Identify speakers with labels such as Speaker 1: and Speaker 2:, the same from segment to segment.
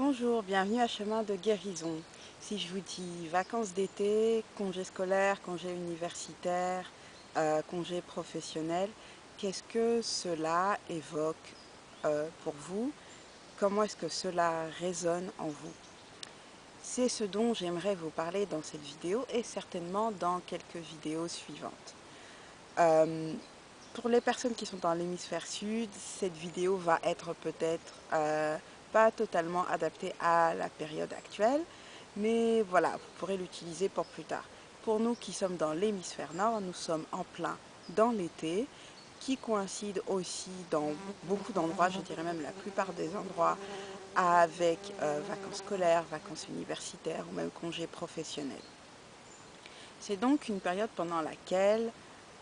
Speaker 1: Bonjour, bienvenue à Chemin de Guérison. Si je vous dis vacances d'été, congés scolaires, congés universitaires, congés professionnels, qu'est-ce que cela évoque pour vous? Comment est-ce que cela résonne en vous? C'est ce dont j'aimerais vous parler dans cette vidéo et certainement dans quelques vidéos suivantes. Euh, pour les personnes qui sont dans l'hémisphère sud, cette vidéo va être peut-être pas totalement adaptée à la période actuelle, mais voilà, vous pourrez l'utiliser pour plus tard. Pour nous qui sommes dans l'hémisphère nord, nous sommes en plein dans l'été, qui coïncide aussi dans beaucoup d'endroits, je dirais même la plupart des endroits, avec vacances scolaires, vacances universitaires ou même congés professionnels. C'est donc une période pendant laquelle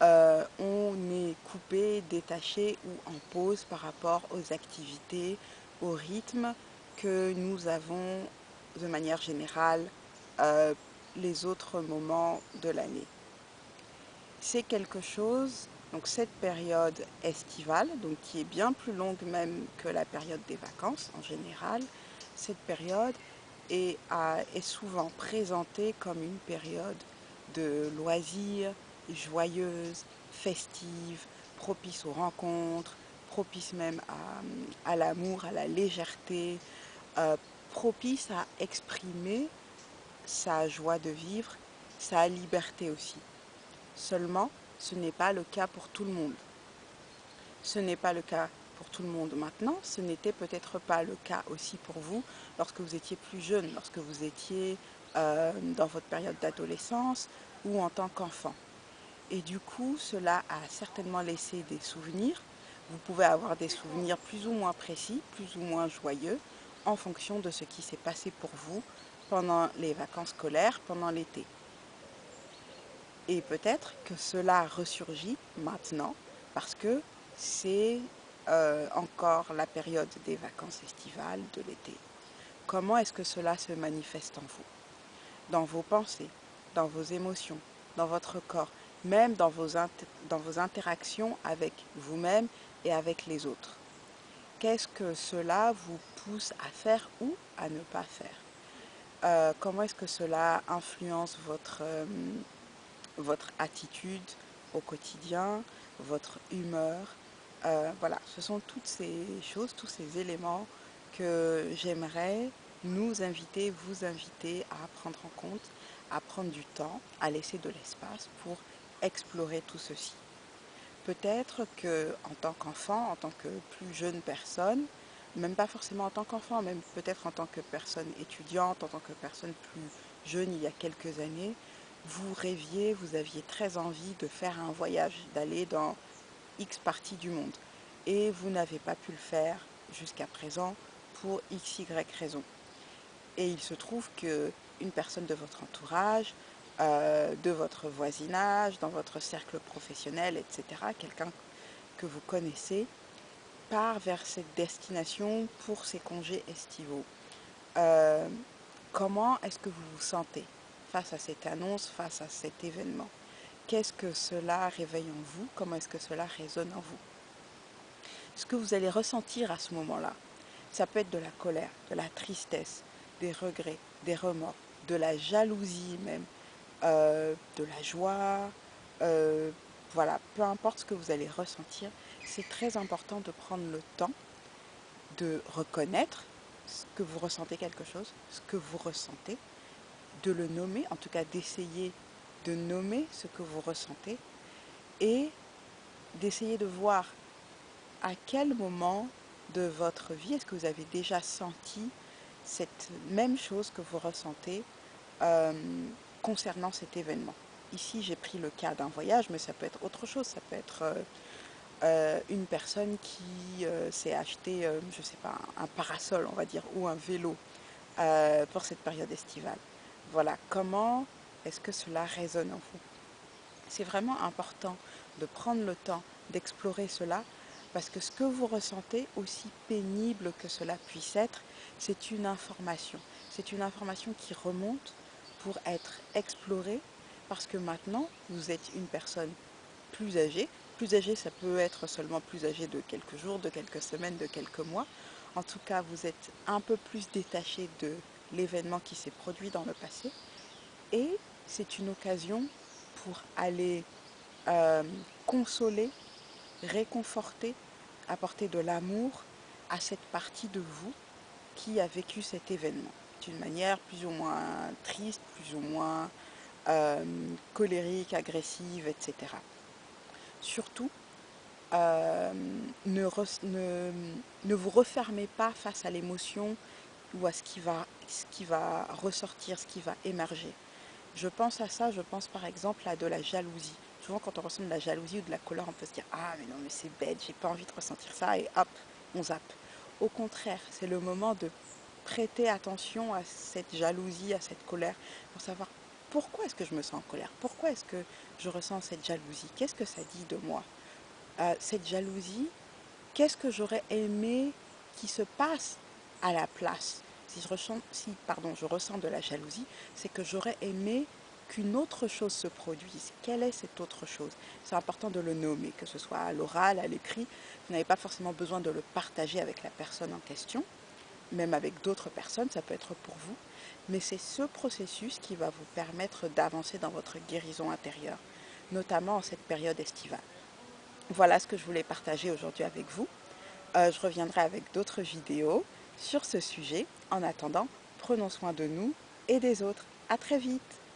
Speaker 1: on est coupé, détaché ou en pause par rapport aux activités, au rythme que nous avons de manière générale euh, les autres moments de l'année. C'est quelque chose, donc cette période estivale, donc qui est bien plus longue même que la période des vacances en général, cette période est souvent présentée comme une période de loisirs, joyeuse, festive, propice aux rencontres, propice même à l'amour, à la légèreté, euh, propice à exprimer sa joie de vivre, sa liberté aussi. Seulement, ce n'est pas le cas pour tout le monde. Ce n'est pas le cas pour tout le monde maintenant, ce n'était peut-être pas le cas aussi pour vous lorsque vous étiez plus jeune, lorsque vous étiez dans votre période d'adolescence ou en tant qu'enfant. Et du coup, cela a certainement laissé des souvenirs. Vous pouvez avoir des souvenirs plus ou moins précis, plus ou moins joyeux, en fonction de ce qui s'est passé pour vous pendant les vacances scolaires, pendant l'été. Et peut-être que cela ressurgit maintenant parce que c'est encore la période des vacances estivales de l'été. Comment est-ce que cela se manifeste en vous? Dans vos pensées, dans vos émotions, dans votre corps, même dans dans vos interactions avec vous-même et avec les autres. Qu'est-ce que cela vous pousse à faire ou à ne pas faire? Comment est-ce que cela influence votre attitude au quotidien, votre humeur? Voilà, ce sont toutes ces choses, tous ces éléments que j'aimerais nous inviter, vous inviter à prendre en compte, à prendre du temps, à laisser de l'espace pour explorer tout ceci. Peut-être que en tant qu'enfant, en tant que plus jeune personne, même pas forcément en tant qu'enfant, même peut-être en tant que personne étudiante, en tant que personne plus jeune il y a quelques années, vous rêviez, vous aviez très envie de faire un voyage, d'aller dans X partie du monde. Et vous n'avez pas pu le faire jusqu'à présent pour X, Y raison. Et il se trouve que une personne de votre entourage, de votre voisinage, dans votre cercle professionnel, etc., quelqu'un que vous connaissez, part vers cette destination pour ses congés estivaux. Euh, Comment est-ce que vous vous sentez face à cette annonce, face à cet événement? Qu'est-ce que cela réveille en vous? Comment est-ce que cela résonne en vous? Ce que vous allez ressentir à ce moment-là, ça peut être de la colère, de la tristesse, des regrets, des remords, de la jalousie même, de la joie, euh, voilà, peu importe ce que vous allez ressentir, c'est très important de prendre le temps de reconnaître ce que vous ressentez quelque chose, ce que vous ressentez, de le nommer, en tout cas d'essayer de nommer ce que vous ressentez et d'essayer de voir à quel moment de votre vie est-ce que vous avez déjà senti cette même chose que vous ressentez euh, concernant cet événement. Ici, j'ai pris le cas d'un voyage, mais ça peut être autre chose. Ça peut être une personne qui s'est acheté, je ne sais pas, un parasol, on va dire, ou un vélo pour cette période estivale. Voilà, comment est-ce que cela résonne en vous? C'est vraiment important de prendre le temps d'explorer cela parce que ce que vous ressentez, aussi pénible que cela puisse être, c'est une information. C'est une information qui remonte pour être explorée parce que maintenant, vous êtes une personne plus âgée. Plus âgée, ça peut être seulement plus âgée de quelques jours, de quelques semaines, de quelques mois. En tout cas, vous êtes un peu plus détaché de l'événement qui s'est produit dans le passé. Et c'est une occasion pour aller euh, consoler, réconforter, apporter de l'amour à cette partie de vous qui a vécu cet événement d'une manière plus ou moins triste, plus ou moins colérique, agressive, etc. Surtout, euh, ne vous refermez pas face à l'émotion ou à ce qui va ressortir, ce qui va émerger. Je pense à ça, je pense par exemple à de la jalousie. Souvent quand on ressent de la jalousie ou de la colère, on peut se dire «Ah mais non mais c'est bête, j'ai pas envie de ressentir ça» et hop, on zappe. Au contraire, c'est le moment de prêter attention à cette jalousie, à cette colère, pour savoir pourquoi est-ce que je me sens en colère, pourquoi est-ce que je ressens cette jalousie, qu'est-ce que ça dit de moi. Cette jalousie, qu'est-ce que j'aurais aimé qui se passe à la place? Je ressens de la jalousie, c'est que j'aurais aimé qu'une autre chose se produise. Quelle est cette autre chose? C'est important de le nommer, que ce soit à l'oral, à l'écrit. Vous n'avez pas forcément besoin de le partager avec la personne en question, même avec d'autres personnes, ça peut être pour vous. Mais c'est ce processus qui va vous permettre d'avancer dans votre guérison intérieure, notamment en cette période estivale. Voilà ce que je voulais partager aujourd'hui avec vous. Je reviendrai avec d'autres vidéos sur ce sujet. En attendant, prenons soin de nous et des autres. À très vite!